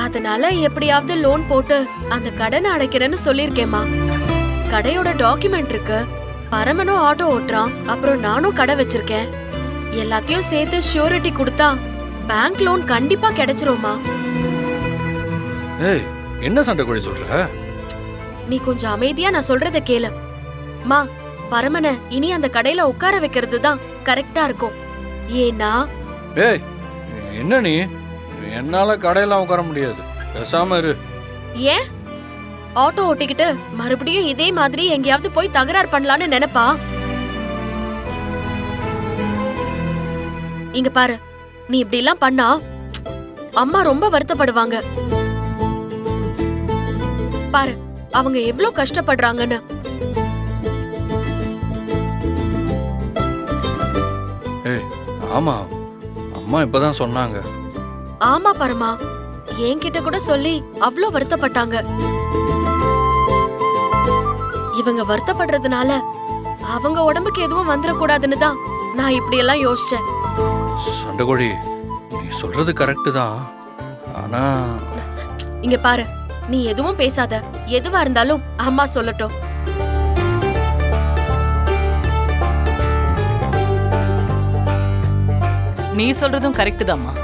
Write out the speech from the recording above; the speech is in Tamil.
அதனால எப்படியாவது லோன் போட்டு அந்த கடனை அடைக்கிறேன்னு சொல்லிருக்கேம்மா. கடையோட டாக்குமெண்ட் இருக்கு, பரமனும் ஆட்டோ ஓட்டுறான், அப்புறம் நானும் கடை வச்சிருக்கேன். எல்லாத்தையும் சேர்த்து ஷூரிட்டி கொடுத்தா பேங்க் லோன் கண்டிப்பா கிடைச்சிரும்மா. ஏய், என்ன சண்டை கோழி சொல்ற? நீ கொஞ்சம் அமைதியா நான் சொல்றத கேளு. மா, பரமனை இனி அந்த கடையில உட்கார வைக்கிறது தான் கரெக்டா இருக்கும். ஏன்னா ஏய், என்ன நீ? என்னால கடையெல்லாம் உட்கார முடியாது, பேசாம இரு. ஏன்? ஆட்டோ ஓட்டிக்கிட்டு மறுபடியும் இதே மாதிரி எங்கேயாவது போய் தகராறு பண்ணலான்னு நினைப்பா? இங்க பாரு, நீ இப்படி எல்லாம் பண்ணா அம்மா ரொம்ப வருத்தப்படுவாங்க. பாரு அவங்க எவ்ளோ கஷ்டப்படுறாங்கன்னு. ஏய், ஆமா, அம்மா இப்பதான் சொன்னாங்க. ஆமா பரமா, என்கிட்ட கூட சொல்லி அவ்ளோ வருத்தப்பட்டாங்க. இவங்க வருத்தப்படுறதுனால அவங்க உடம்புக்கு எதுவும் வந்துடக்கூடாதுன்னு தான் நான் இப்படி எல்லாம் யோசிச்சேன். சண்டைகோழி, நீ சொல்றது கரெக்டு தான். ஆனா இங்க பாரு, நீ எதுவும் பேசாத. எதுவா இருந்தாலும் அம்மா சொல்லட்டும். நீ சொல்றதும் கரெக்ட் தான்மா.